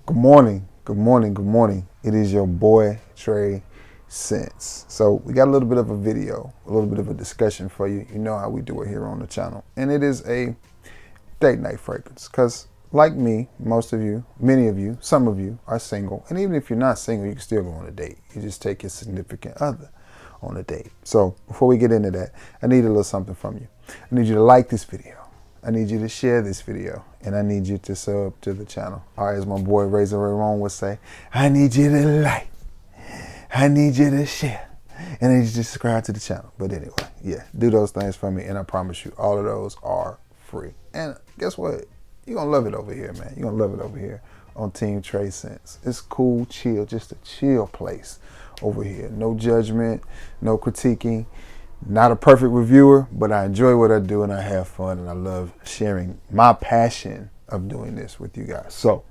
Good morning, good morning, good morning. It is your boy Trey Sense. So we got a little bit of a video, a little bit of a discussion for you. You know how we do it here on the channel. And it is a date night fragrance. Because like me, most of you, many of you, some of you are single. And even if you're not single, you can still go on a date. You just take your significant other on a date. So before we get into that, I need a little something from you. I need you to like this video. I need you to share this video, and I need you to sub to the channel. Or as my boy Razor Ramon would say, I need you to like, I need you to share, and I need you to subscribe to the channel. But anyway, yeah, do those things for me, and I promise you, all of those are free. And guess what? You're going to love it over here, man. You're going to love it over here on Team Trey Sense. It's cool, chill, just a chill place over here. No judgment, no critiquing. Not a perfect reviewer, but I enjoy what I do and I have fun and I love sharing my passion of doing this with you guys. So,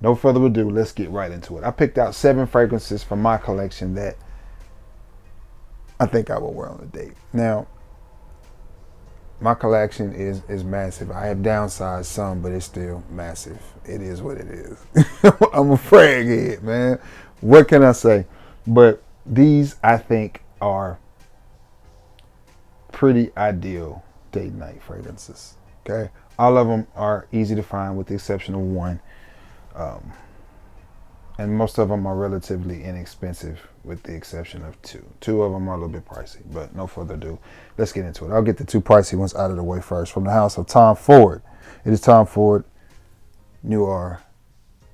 no further ado, let's get right into it. I picked out 7 fragrances from my collection that I think I will wear on a date. Now, my collection is massive. I have downsized some, but it's still massive. It is what it is. I'm a frag head, man. What can I say? But these, I think, are pretty ideal date night fragrances. Okay, all of them are easy to find with the exception of one, and most of them are relatively inexpensive with the exception of two of them are a little bit pricey, but no further ado, let's get into it. I'll get the 2 pricey ones out of the way first. From the house of Tom Ford, it is Tom Ford Newr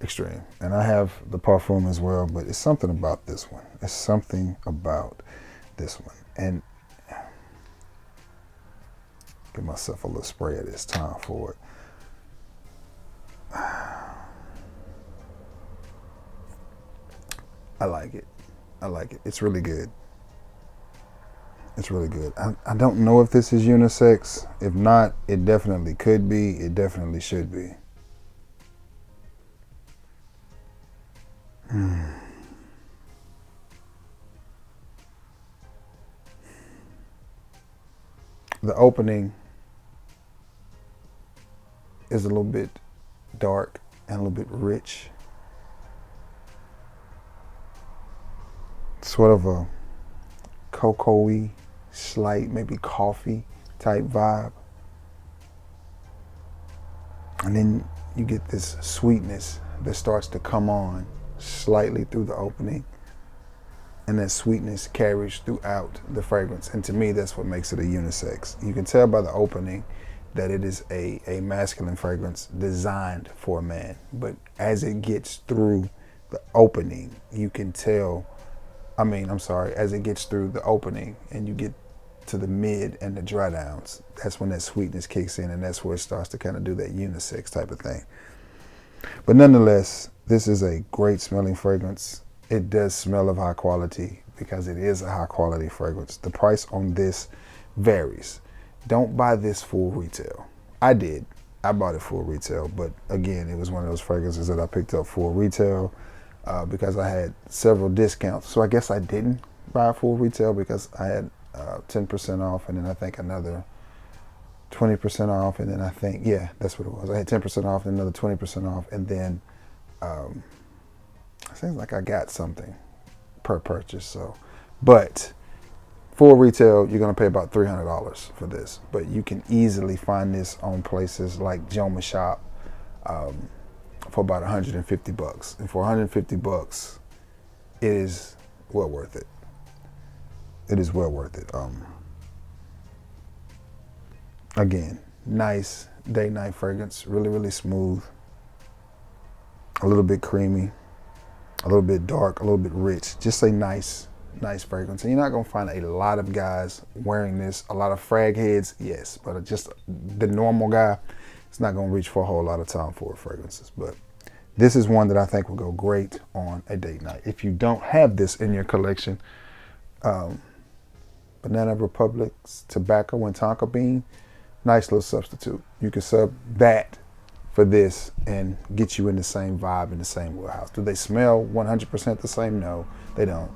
Extreme, and I have the Parfum as well, but it's something about this one. It's something about this one. And give myself a little spray of this Tom Ford. I like it. I like it. It's really good. It's really good. I don't know if this is unisex. If not, it definitely could be. It definitely should be. The opening is a little bit dark and a little bit rich. Sort of a cocoa-y, slight, maybe coffee type vibe. And then you get this sweetness that starts to come on slightly through the opening. And that sweetness carries throughout the fragrance. And to me, that's what makes it a unisex. You can tell by the opening that it is a masculine fragrance designed for a man. But as it gets through the opening, you can tell, as it gets through the opening and you get to the mid and the dry downs, that's when that sweetness kicks in, and that's where it starts to kind of do that unisex type of thing. But nonetheless, this is a great smelling fragrance. It does smell of high quality because it is a high quality fragrance. The price on this varies. Don't buy this full retail. I did. I bought it full retail, but again, it was one of those fragrances that I picked up full retail because I had several discounts. So I guess I didn't buy a full retail because I had 10% off, and then I think another 20% off, and then I think, yeah, that's what it was. I had 10% off and another 20% off, and then it seems like I got something per purchase. So, but full retail, you're gonna pay about $300 for this, but you can easily find this on places like Joma Shop for about 150 bucks. And for 150 bucks, it is well worth it. It is well worth it. Again, nice day night fragrance, really, really smooth, a little bit creamy, a little bit dark, a little bit rich, just a nice fragrance. And you're not gonna find a lot of guys wearing this. A lot of frag heads, yes, but just the normal guy, it's not gonna reach for a whole lot of Tom Ford fragrances. But this is one that I think will go great on a date night. If you don't have this in your collection, Banana Republic's Tobacco and Tonka Bean, nice little substitute. You can sub that for this and get you in the same vibe, in the same wheelhouse. Do they smell 100% the same? No, they don't.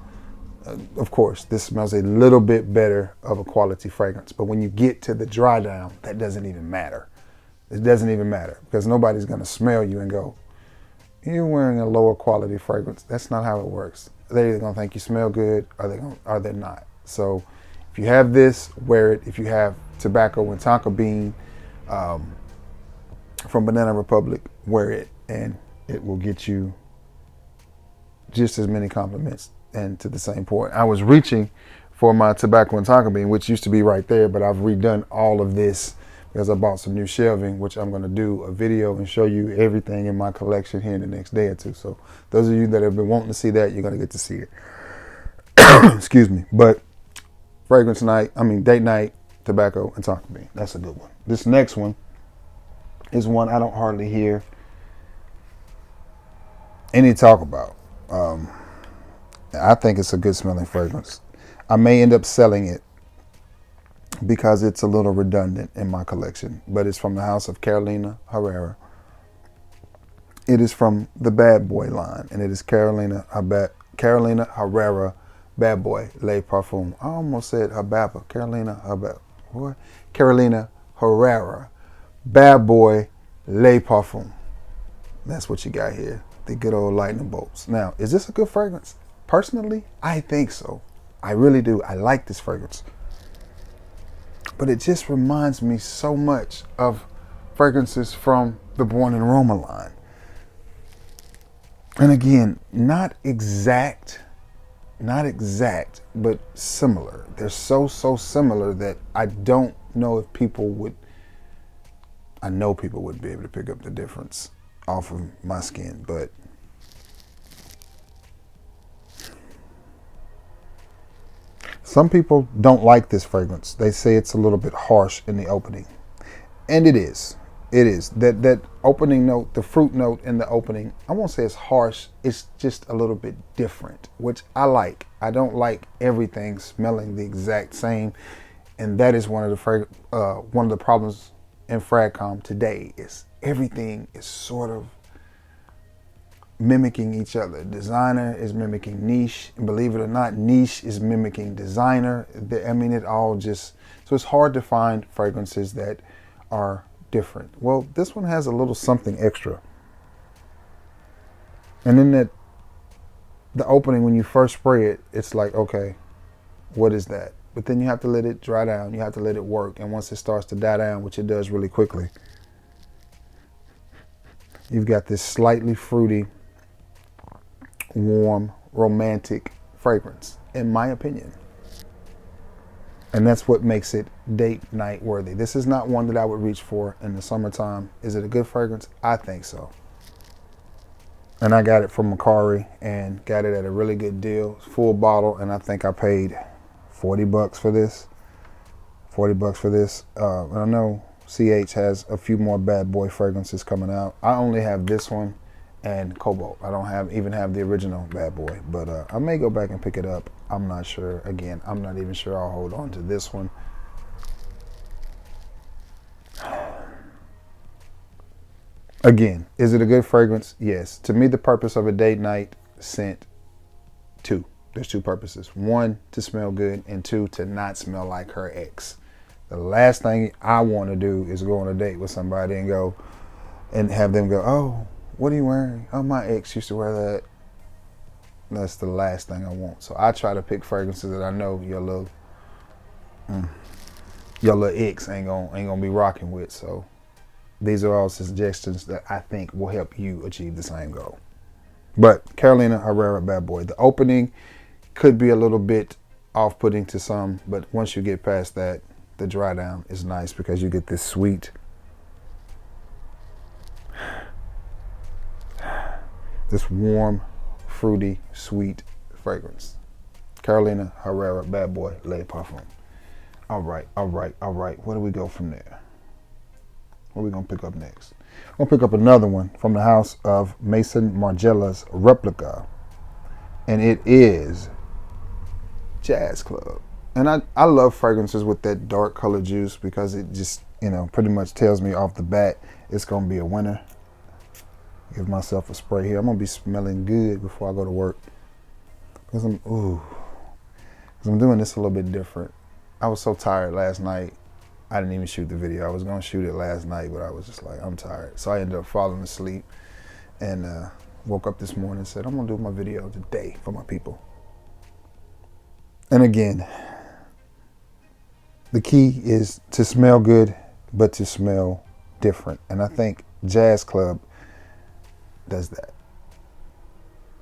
Of course, this smells a little bit better of a quality fragrance, but when you get to the dry down, that doesn't even matter. It doesn't even matter because nobody's gonna smell you and go, you're wearing a lower quality fragrance. That's not how it works. They're either gonna think you smell good or they're not. So if you have this, wear it. If you have tobacco and tonka bean from Banana Republic, wear it, and it will get you just as many compliments. And to the same point, I was reaching for my tobacco and tonka bean, which used to be right there, but I've redone all of this because I bought some new shelving, which I'm going to do a video and show you everything in my collection here in the next day or two. So those of you that have been wanting to see that, you're going to get to see it. Excuse me. But fragrance night, date night, tobacco and tonka bean. That's a good one. This next one is one I don't hardly hear any talk about. I think it's a good smelling fragrance. I may end up selling it because it's a little redundant in my collection, but it's from the house of Carolina Herrera. It is from the Bad Boy line, and it is Carolina Herrera Bad Boy Le Parfum. I almost said Hababa. Carolina Herrera Bad Boy Le Parfum. That's what you got here. The good old lightning bolts. Now, is this a good fragrance? Personally, I think so. I really do. I like this fragrance. But it just reminds me so much of fragrances from the Born in Roma line. And again, not exact, but similar. They're so similar that I don't know if people would, I know people would be able to pick up the difference off of my skin, but some people don't like this fragrance. They say it's a little bit harsh in the opening. And it is. It is. That opening note, the fruit note in the opening, I won't say it's harsh. It's just a little bit different, which I like. I don't like everything smelling the exact same. And that is one of the problems in Fragcom today is everything is sort of mimicking each other. Designer is mimicking niche, and believe it or not, niche is mimicking designer. It all just, so it's hard to find fragrances that are different. Well, this one has a little something extra. And then the opening, when you first spray it, it's like, okay, what is that? But then you have to let it dry down. You have to let it work. And once it starts to die down, which it does really quickly, you've got this slightly fruity, warm, romantic fragrance, in my opinion. And that's what makes it date night worthy. This is not one that I would reach for in the summertime. Is it a good fragrance? I think so. And I got it from Macari and got it at a really good deal. Full bottle, and I think I paid $40 for this. $40 for this. And I know CH has a few more Bad Boy fragrances coming out. I only have this one and Cobalt. I don't even have the original Bad Boy, but I may go back and pick it up. I'm not sure. Again, I'm not even sure I'll hold on to this one. Again, is it a good fragrance? Yes. To me, the purpose of a date night scent, two. There's two purposes. One, to smell good, and two, to not smell like her ex. The last thing I want to do is go on a date with somebody and have them go, oh, what are you wearing? Oh, my ex used to wear that. That's the last thing I want. So I try to pick fragrances that I know your little ex ain't gonna be rocking with. So these are all suggestions that I think will help you achieve the same goal. But Carolina Herrera Bad Boy, the opening could be a little bit off-putting to some, but once you get past that, the dry down is nice because you get this sweet, this warm, fruity, sweet fragrance. Carolina Herrera Bad Boy Le Parfum. All right. Where do we go from there? What are we gonna pick up next? I'm gonna pick up another one from the house of Maison Margiela's Replica, and it is Jazz Club. And I love fragrances with that dark color juice because it just, pretty much tells me off the bat it's gonna be a winner. Give myself a spray here. I'm gonna be smelling good before I go to work because I'm doing this a little bit different. I was so tired last night. I didn't even shoot the video. I was gonna shoot it last night, but I was just like, I'm tired. So I ended up falling asleep and woke up this morning and said, I'm gonna do my video today for my people. And again, the key is to smell good, but to smell different. And I think Jazz Club does that.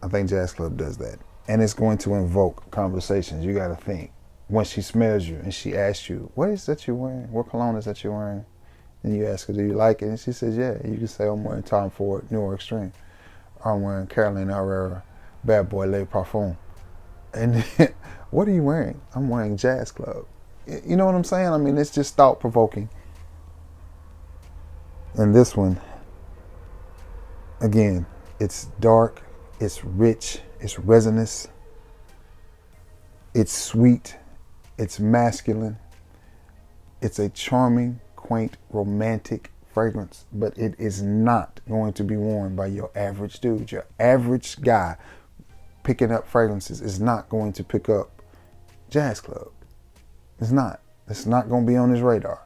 I think Jazz Club does that. And it's going to invoke conversations. You got to think. When she smells you and she asks you, what is that you're wearing? What cologne is that you're wearing? And you ask her, do you like it? And she says, yeah. You can say, I'm wearing Tom Ford Newr Extreme. I'm wearing Herrera Bad Boy Parfum. And what are you wearing? I'm wearing Jazz Club. You know what I'm saying? I mean, it's just thought-provoking. And this one, again, it's dark, it's rich, it's resinous, it's sweet, it's masculine, it's a charming, quaint, romantic fragrance, but it is not going to be worn by your average dude. Your average guy picking up fragrances is not going to pick up Jazz Club. It's not. It's not going to be on his radar.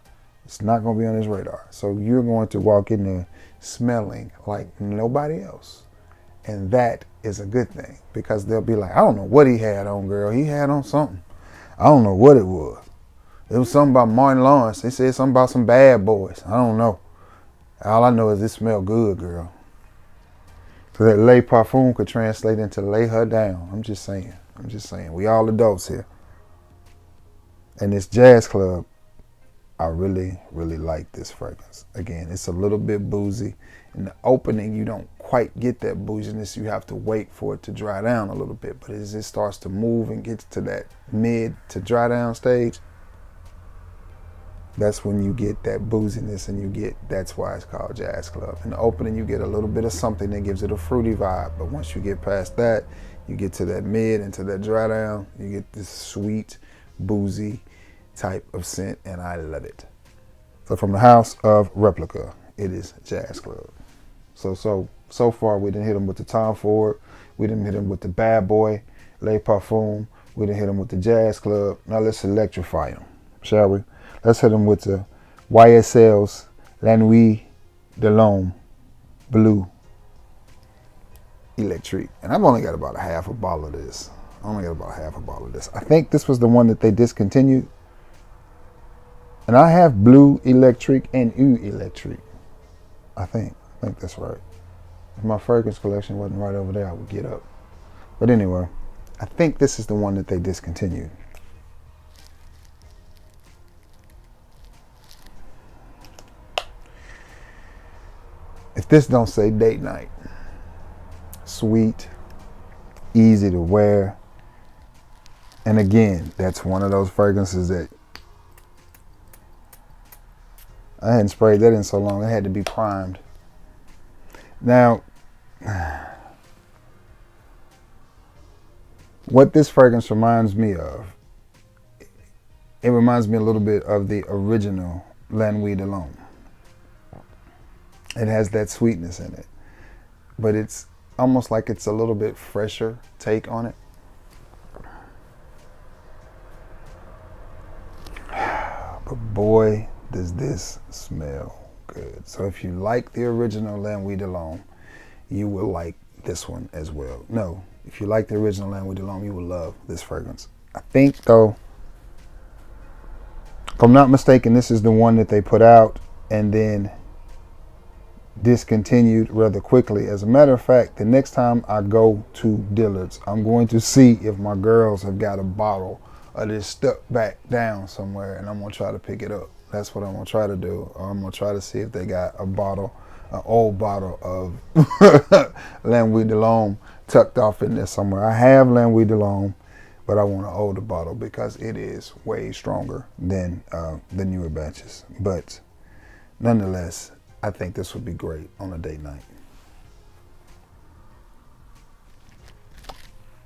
It's not going to be on his radar. So you're going to walk in there smelling like nobody else. And that is a good thing, because they'll be like, I don't know what he had on, girl. He had on something. I don't know what it was. It was something about Martin Lawrence. They said something about some bad boys. I don't know. All I know is it smelled good, girl. So that lay parfum could translate into lay her down. I'm just saying. We all adults here. And this Jazz Club, I really, really like this fragrance. Again, it's a little bit boozy. In the opening, you don't quite get that booziness. You have to wait for it to dry down a little bit. But as it starts to move and gets to that mid to dry down stage, that's when you get that booziness, and that's why it's called Jazz Club. In the opening, you get a little bit of something that gives it a fruity vibe. But once you get past that, you get to that mid and to that dry down, you get this sweet, boozy type of scent, and I love it. So from the house of Replica, it is Jazz Club. So far we didn't hit them with the Tom Ford, we didn't hit them with the Bad Boy, Les Parfums, we didn't hit them with the Jazz Club. Now let's electrify them, shall we? Let's hit them with the YSL's Nuit Delom Blue Electric. And I've only got about a half a bottle of this. I think this was the one that they discontinued. And I have Blue Electric and Nuit Electric. I think that's right. If my fragrance collection wasn't right over there, I would get up. But anyway, I think this is the one that they discontinued. If this don't say date night, sweet, easy to wear. And again, that's one of those fragrances that I hadn't sprayed that in so long, it had to be primed. Now, what this fragrance reminds me of, it reminds me a little bit of the original Nuit Delom. It has that sweetness in it, but it's almost like it's a little bit fresher take on it. But boy, does this smell good. So if you like the original Nuit Delom, you will like this one as well. No, if you like the original Nuit Delom, you will love this fragrance. I think though, if I'm not mistaken, this is the one that they put out and then discontinued rather quickly. As a matter of fact, the next time I go to Dillard's, I'm going to see if my girls have got a bottle of this stuck back down somewhere, and I'm gonna try to pick it up. That's what I'm gonna try to do. Or I'm gonna try to see if they got a bottle, an old bottle of Nuit Delom tucked off in there somewhere. I have Nuit Delom, but I want an older bottle because it is way stronger than the newer batches. But nonetheless, I think this would be great on a date night.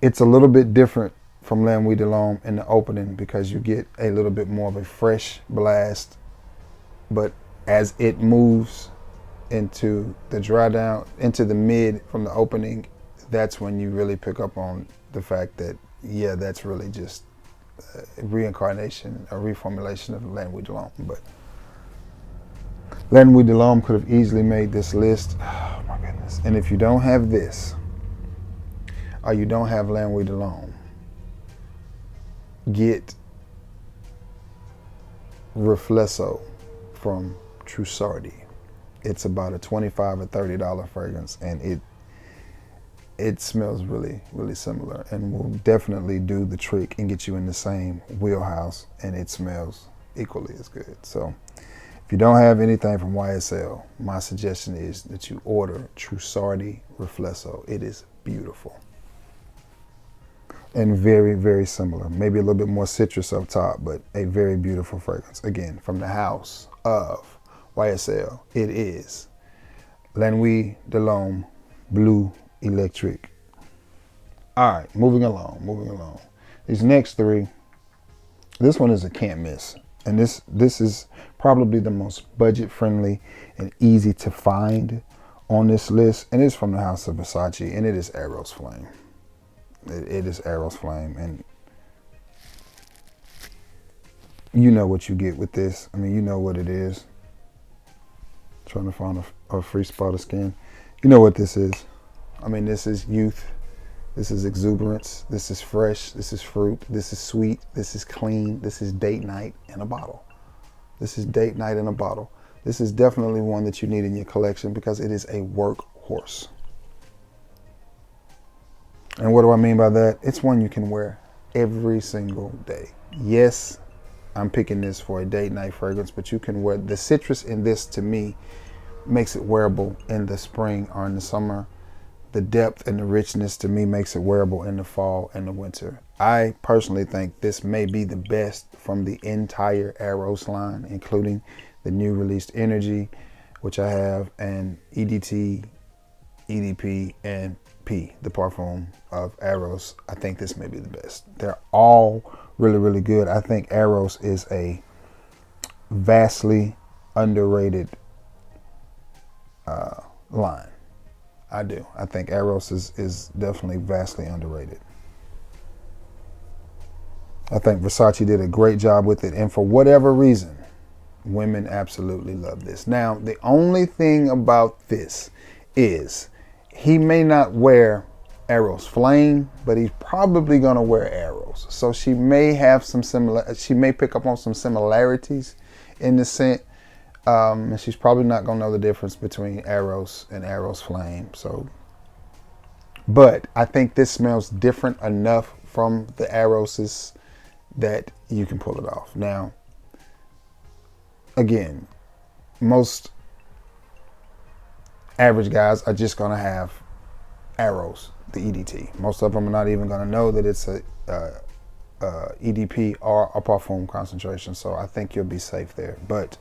It's a little bit different from Nuit Delom in the opening because you get a little bit more of a fresh blast, but as it moves into the dry down, into the mid from the opening, that's when you really pick up on the fact that, yeah, that's really just a reincarnation, a reformulation of Nuit Delom. But Nuit Delom could have easily made this list. Oh my goodness. And if you don't have this, or you don't have Nuit Delom, get Reflesso from Trussardi. It's about a $25 or $30 fragrance, and it smells really, really similar, and will definitely do the trick and get you in the same wheelhouse, and it smells equally as good. So if you don't have anything from YSL, my suggestion is that you order Trussardi Reflesso. It is beautiful and very, very similar. Maybe a little bit more citrus up top, but a very beautiful fragrance. Again, from the house of YSL, it is Nuit Delom Blue Electric. All right, moving along. These next three, this one is a can't miss. And this is probably the most budget friendly and easy to find on this list. And it's from the house of Versace, and it is Eros Flame. It is Eros Flame, and you know what you get with this. I mean, you know what it is. Trying to find a free spot of skin. You know what this is. I mean, this is youth. This is exuberance. This is fresh. This is fruit. This is sweet. This is clean. This is date night in a bottle. This is date night in a bottle. This is definitely one that you need in your collection because it is a workhorse. And what do I mean by that? It's one you can wear every single day. Yes, I'm picking this for a date night fragrance, but you can wear the citrus in this, to me, makes it wearable in the spring or in the summer. The depth and the richness, to me, makes it wearable in the fall and the winter. I personally think this may be the best from the entire Eros line, including the new released Energy, which I have, and EDT, EDP, and P, the Parfum of Eros. I think this may be the best. They're all really, really good. I think Eros is a vastly underrated line. I do. I think Eros is definitely vastly underrated. I think Versace did a great job with it, and for whatever reason, women absolutely love this. Now, the only thing about this is he may not wear Eros Flame, but he's probably gonna wear Eros. So she may have some she may pick up on some similarities in the scent. And she's probably not gonna know the difference between Eros and Eros Flame. So, but I think this smells different enough from the Eroses that you can pull it off. Now, again, most average guys are just gonna have Eros, the EDT. Most of them are not even gonna know that it's a EDP or a Parfum concentration. So I think you'll be safe there. But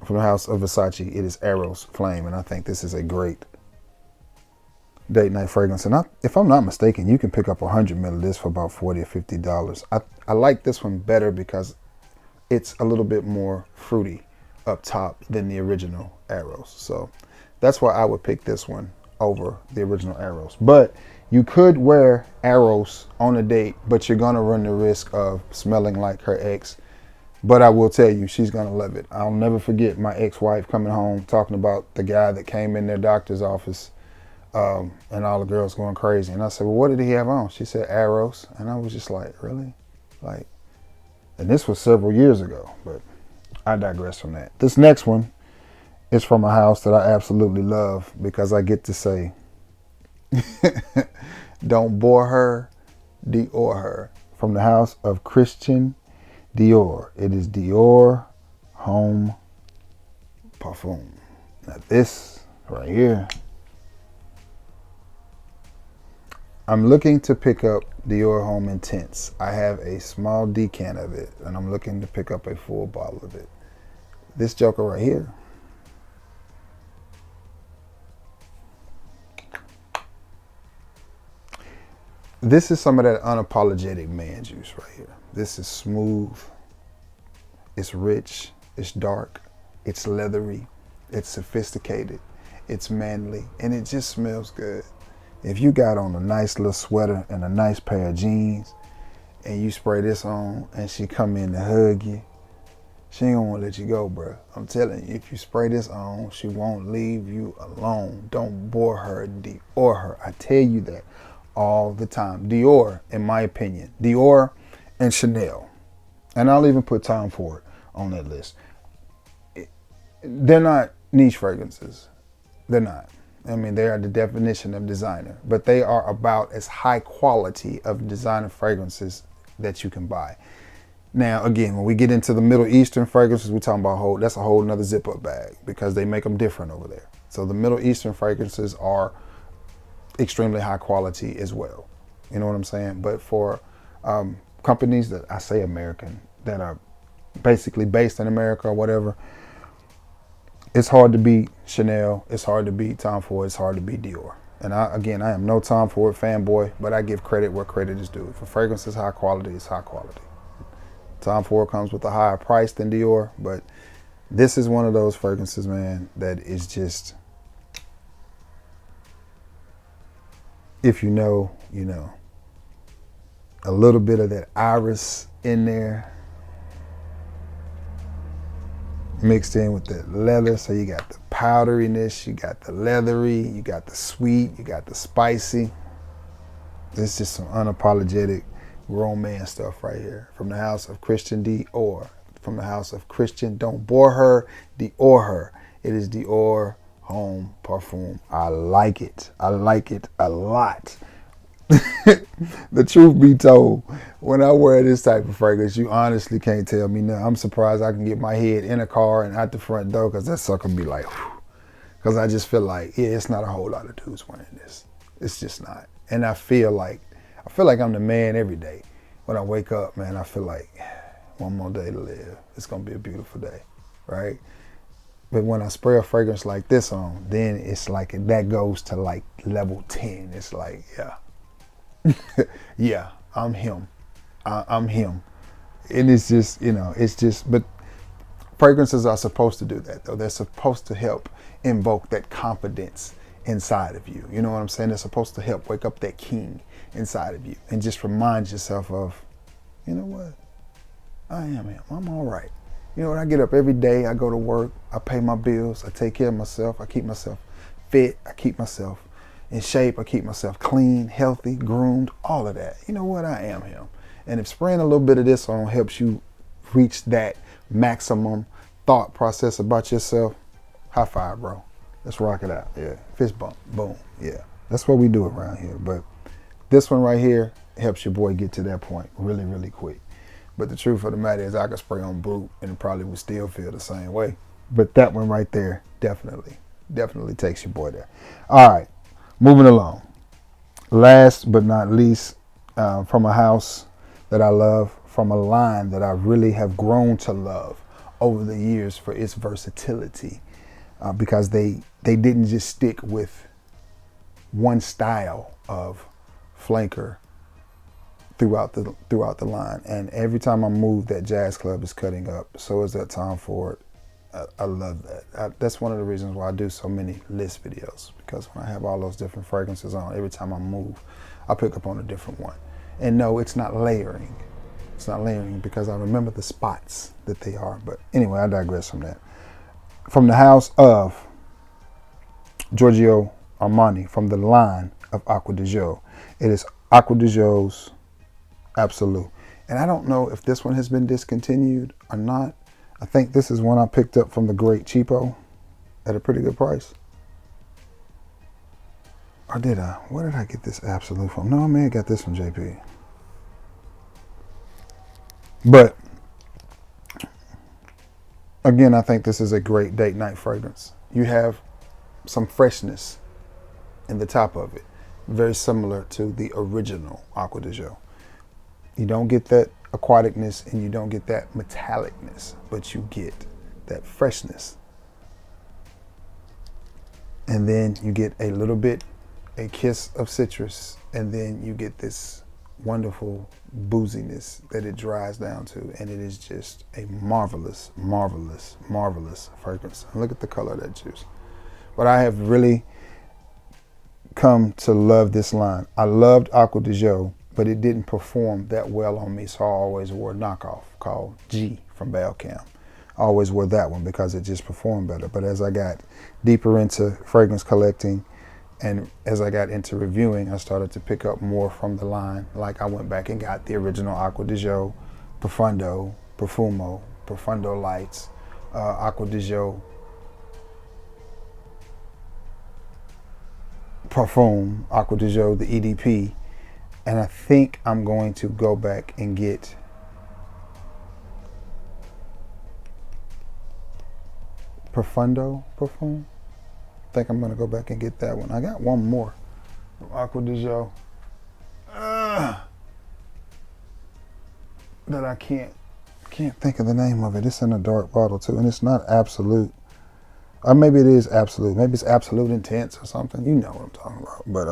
from the house of Versace, it is Eros Flame, and I think this is a great date night fragrance. And if I'm not mistaken, you can pick up 100 ml of this for about $40 or $50. I like this one better because it's a little bit more fruity up top than the original Eros. So that's why I would pick this one over the original Eros. But you could wear Eros on a date, but you're gonna run the risk of smelling like her ex. But I will tell you, she's gonna love it. I'll never forget my ex-wife coming home talking about the guy that came in their doctor's office, and all the girls going crazy. And I said, well, what did he have on? She said, Eros. And I was just like, really? Like, and this was several years ago, but I digress from that. This next one is from a house that I absolutely love because I get to say, don't bore her, Dior her. From the house of Christian Dior. It is Dior Homme Parfum. Now this right here, I'm looking to pick up Dior Homme Intense. I have a small decan of it, and I'm looking to pick up a full bottle of it. This joker right here, this is some of that unapologetic man juice right here. This is smooth, it's rich, it's dark, it's leathery, it's sophisticated, it's manly, and it just smells good. If you got on a nice little sweater and a nice pair of jeans, and you spray this on, and she come in to hug you, she ain't gonna want to let you go, bro. I'm telling you, if you spray this on, she won't leave you alone. Don't bore her, Dior her. I tell you that all the time. Dior, in my opinion, Dior and Chanel, and I'll even put Tom Ford on that list. They're not niche fragrances. They're not. I mean, they are the definition of designer, but they are about as high quality of designer fragrances that you can buy. Now, again, when we get into the Middle Eastern fragrances, we're talking about that's a whole nother zip-up bag because they make them different over there. So the Middle Eastern fragrances are extremely high quality as well. You know what I'm saying? But for companies that I say American, that are basically based in America or whatever, it's hard to beat Chanel. It's hard to beat Tom Ford. It's hard to beat Dior. And I am no Tom Ford fanboy, but I give credit where credit is due. If a fragrance is high quality, it's high quality. Tom Ford comes with a higher price than Dior, but this is one of those fragrances, man, that is just, if you know, you know. A little bit of that iris in there, mixed in with the leather. So you got the powderiness, you got the leathery, you got the sweet, you got the spicy. It's just some unapologetic grown man stuff right here. From the house of Christian Dior. From the house of Christian, don't bore her, Dior her. It is Dior Homme Parfum. I like it. I like it a lot. The truth be told, when I wear this type of fragrance, you honestly can't tell me now. I'm surprised I can get my head in a car and out the front door, because that sucker be like, because I just feel like, yeah, it's not a whole lot of dudes wearing this. It's just not. And I feel like I'm the man every day. When I wake up, man, I feel like one more day to live. It's gonna be a beautiful day, right? But when I spray a fragrance like this on, then it's like that goes to like level 10. It's like, yeah. Yeah, I'm him. I'm him. And it's just, you know, it's just, but fragrances are supposed to do that, though. They're supposed to help invoke that confidence inside of you. You know what I'm saying? They're supposed to help wake up that king inside of you and just remind yourself of, you know what? I am him. I'm all right. You know what? I get up every day. I go to work. I pay my bills. I take care of myself. I keep myself fit. I keep myself in shape. I keep myself clean, healthy, groomed, all of that. You know what? I am him. And if spraying a little bit of this on helps you reach that maximum thought process about yourself, high five, bro. Let's rock it out. Yeah. Fist bump. Boom. Yeah. That's what we do around here. But this one right here helps your boy get to that point really, really quick. But the truth of the matter is I could spray on Brute and it probably would still feel the same way. But that one right there definitely takes your boy there. All right. Moving along. Last but not least, from a house that I love, from a line that I really have grown to love over the years for its versatility, because they didn't just stick with one style of flanker throughout the line. And every time I move, that Jazz Club is cutting up. So is that Tom Ford. I love that. That's one of the reasons why I do so many list videos, because when I have all those different fragrances on, every time I move, I pick up on a different one. And no, it's not layering. It's not layering because I remember the spots that they are. But anyway, I digress from that. From the house of Giorgio Armani, from the line of Acqua di Gio, it is Acqua di Gio's Absolute. And I don't know if this one has been discontinued or not. I think this is one I picked up from the Great Cheapo at a pretty good price. Or did I? Where did I get this Absolute from? No, I may have got this from JP. But again, I think this is a great date night fragrance. You have some freshness in the top of it, very similar to the original Acqua di Gio. You don't get that aquaticness and you don't get that metallicness, but you get that freshness. And then you get a little bit, a kiss of citrus, and then you get this wonderful booziness that it dries down to, and it is just a marvelous, marvelous, marvelous fragrance. And look at the color of that juice. But I have really come to love this line. I loved Acqua di Gio, but it didn't perform that well on me, so I always wore a knockoff called G from Balcam. always wore that one because it just performed better. But as I got deeper into fragrance collecting and as I got into reviewing, I started to pick up more from the line. Like I went back and got the original Acqua di Gio, Profundo, Profumo, Profundo Lights, Acqua di Gio, Parfum, Acqua di Gio, the EDP. And I think I'm going to go back and get Profundo Parfum. I think I'm going to go back and get that one. I got one more from Acqua di Gio that I can't think of the name of it. It's in a dark bottle too, and it's not Absolute. Or maybe it is Absolute. Maybe it's Absolute Intense or something. You know what I'm talking about. But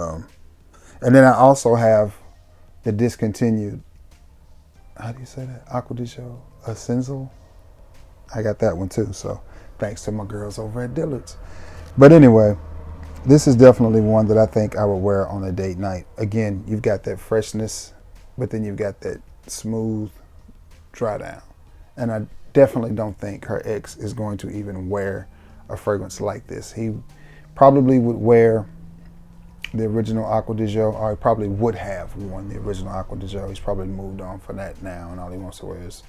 and then I also have the discontinued, how do you say that? Acqua di Gio Essential. I got that one too. So thanks to my girls over at Dillard's. But anyway, this is definitely one that I think I would wear on a date night. Again, you've got that freshness, but then you've got that smooth dry down. And I definitely don't think her ex is going to even wear a fragrance like this. He probably would wear the original Acqua di Gio, or he probably would have worn the original Acqua di Gio. He's probably moved on from that now, and all he wants to wear is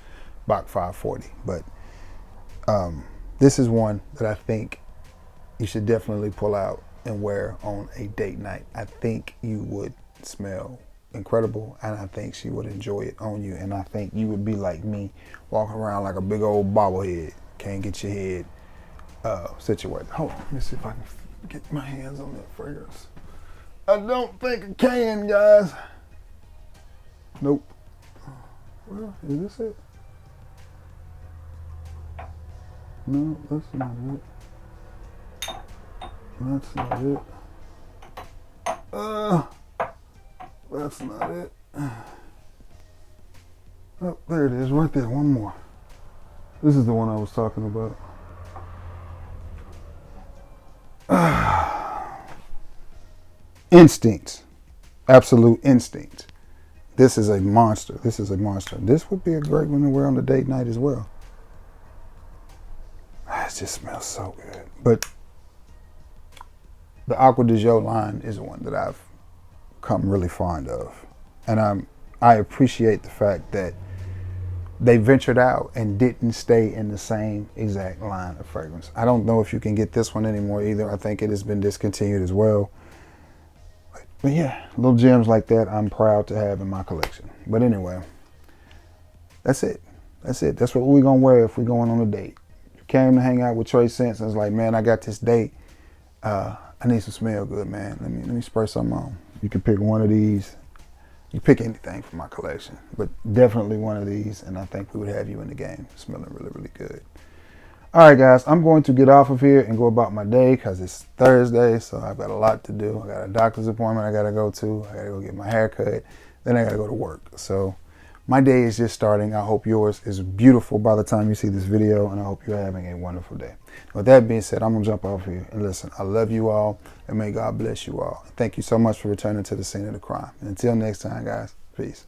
Bach 540. But this is one that I think you should definitely pull out and wear on a date night. I think you would smell incredible, and I think she would enjoy it on you, and I think you would be like me, walking around like a big old bobblehead, can't get your head situated. Hold on, let me see if I can get my hands on that fragrance. I don't think I can, guys. Nope. Well, is this it? No, that's not it. That's not it. That's not it. Oh, there it is, right there. One more. This is the one I was talking about. Instinct. Absolute Instinct. This is a monster. This is a monster. This would be a great one to wear on the date night as well. It just smells so good. But the Acqua di Gio line is one that I've come really fond of. And I appreciate the fact that they ventured out and didn't stay in the same exact line of fragrance. I don't know if you can get this one anymore either. I think it has been discontinued as well. But yeah, little gems like that I'm proud to have in my collection. But anyway, that's it. That's it. That's what we're going to wear if we're going on a date. You came to hang out with Trey Scents and was like, man, I got this date. I need some smell good, man. Let me spray something on. You can pick one of these. You pick anything from my collection, but definitely one of these, and I think we would have you in the game smelling really, really good. All right, guys, I'm going to get off of here and go about my day because it's Thursday, so I've got a lot to do. I got a doctor's appointment I got to go to. I got to go get my hair cut. Then I got to go to work. So my day is just starting. I hope yours is beautiful by the time you see this video, and I hope you're having a wonderful day. With that being said, I'm going to jump off here. And listen, I love you all, and may God bless you all. Thank you so much for returning to the scene of the crime. And until next time, guys, peace.